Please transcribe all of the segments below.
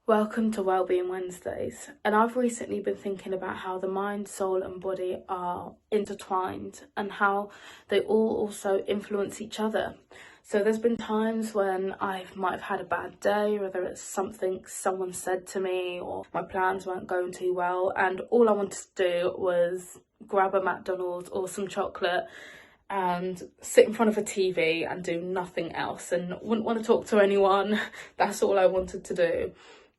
Welcome to Wellbeing Wednesdays, and I've recently been thinking about how the mind, soul and body are intertwined and how they all also influence each other. So there's been times when I might have had a bad day, whether it's something someone said to me or my plans weren't going too well, and all I wanted to do was grab a McDonald's or some chocolate and sit in front of a TV and do nothing else and wouldn't want to talk to anyone. That's all I wanted to do.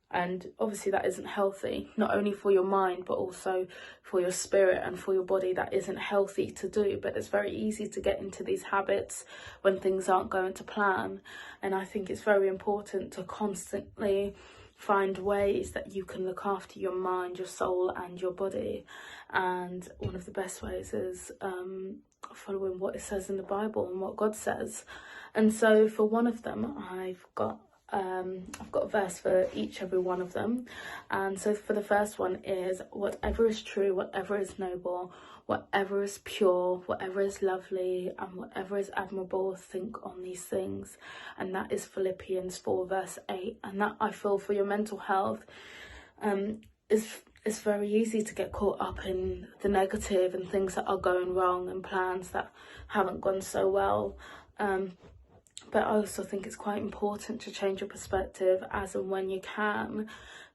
And obviously that isn't healthy, not only for your mind but also for your spirit and for your body. That isn't healthy to do, but it's very easy to get into these habits when things aren't going to plan. And I think it's very important to constantly find ways that you can look after your mind, your soul and your body. And one of the best ways is following what it says in the Bible and what God says. And so for one of them, I've got a verse for every one of them. And so for the first one is, whatever is true, whatever is noble, whatever is pure, whatever is lovely, and whatever is admirable, think on these things. And that is Philippians 4 verse 8. And that, I feel, for your mental health, it's very easy to get caught up in the negative and things that are going wrong and plans that haven't gone so well. But I also think it's quite important to change your perspective as and when you can,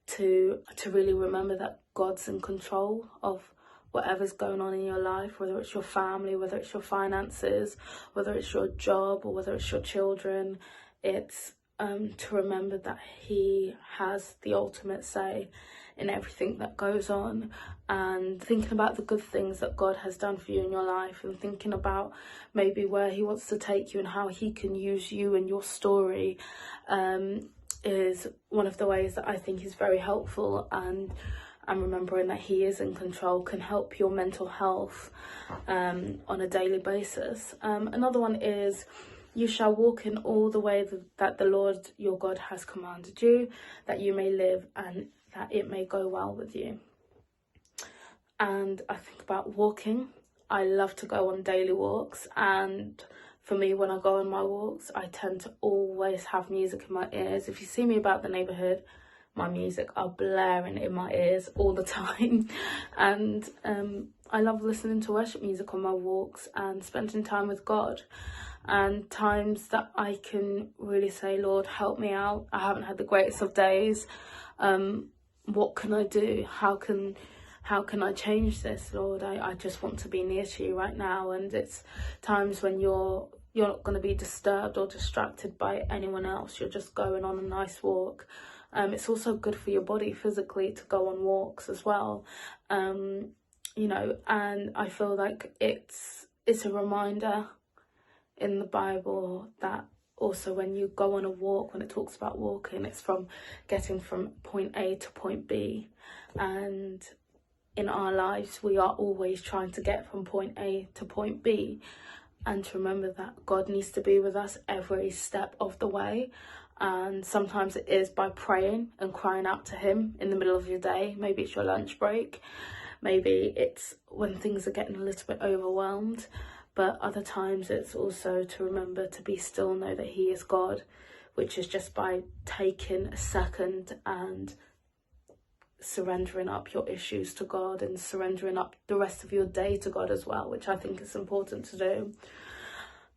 to really remember that God's in control of whatever's going on in your life, whether it's your family, whether it's your finances, whether it's your job or whether it's your children. It's to remember that He has the ultimate say in everything that goes on, and thinking about the good things that God has done for you in your life, and thinking about maybe where He wants to take you and how He can use you and your story is one of the ways that I think is very helpful. And remembering that He is in control can help your mental health on a daily basis. Another one is, you shall walk in all the way that the Lord your God has commanded you, that you may live and that it may go well with you. And I think about walking. I love to go on daily walks, and for me, when I go on my walks, I tend to always have music in my ears. If you see me about the neighbourhood, my music are blaring in my ears all the time. And I love listening to worship music on my walks and spending time with God. And times that I can really say, Lord, help me out. I haven't had the greatest of days. What can I do? How can I change this, Lord? I just want to be near to you right now. And it's times when you're not going to be disturbed or distracted by anyone else. You're just going on a nice walk. It's also good for your body physically to go on walks as well. And I feel like it's a reminder in the Bible that also when you go on a walk, when it talks about walking, it's from getting from point A to point B. And in our lives, we are always trying to get from point A to point B. And to remember that God needs to be with us every step of the way. And sometimes it is by praying and crying out to Him in the middle of your day. Maybe it's your lunch break. Maybe it's when things are getting a little bit overwhelmed. But other times it's also to remember to be still, know that He is God, which is just by taking a second and surrendering up your issues to God and surrendering up the rest of your day to God as well, which I think is important to do.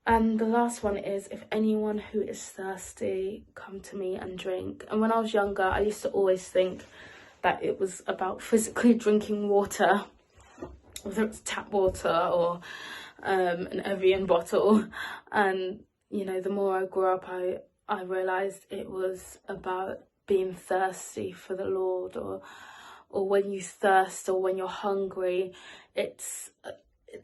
And the last one is, if anyone who is thirsty, come to me and drink. And when I was younger, I used to always think that it was about physically drinking water, whether it's tap water or an Evian bottle. And the more I grew up, I realized it was about being thirsty for the Lord, or when you thirst or when you're hungry, it's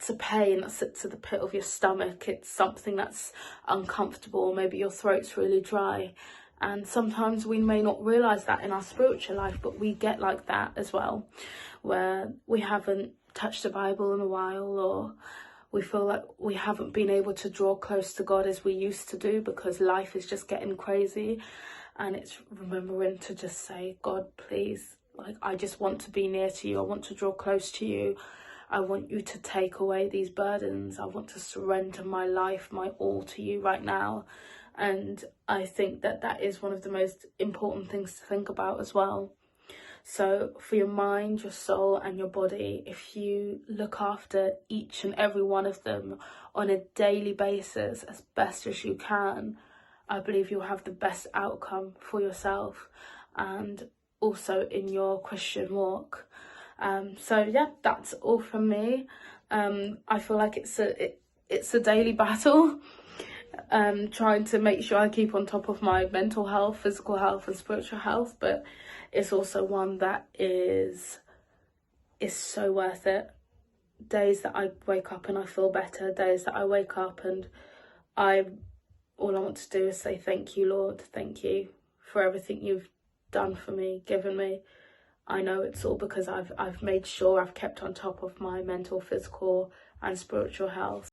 a pain that sits at the pit of your stomach. It's something that's uncomfortable. Maybe your throat's really dry. And sometimes we may not realize that in our spiritual life, but we get like that as well, where we haven't touched the Bible in a while, or we feel like we haven't been able to draw close to God as we used to do because life is just getting crazy. And it's remembering to just say, God, please, I just want to be near to you. I want to draw close to you. I want you to take away these burdens. I want to surrender my life, my all to you right now. And I think that that is one of the most important things to think about as well. So for your mind, your soul and your body, if you look after each and every one of them on a daily basis as best as you can, I believe you'll have the best outcome for yourself and also in your Christian walk. So yeah, that's all from me. I feel like it's a daily battle, trying to make sure I keep on top of my mental health, physical health and spiritual health, but it's also one that is so worth it. Days that I wake up and I feel better, days that I wake up and all I want to do is say thank you, Lord, thank you for everything you've done for me, given me. I know it's all because I've made sure I've kept on top of my mental, physical and spiritual health.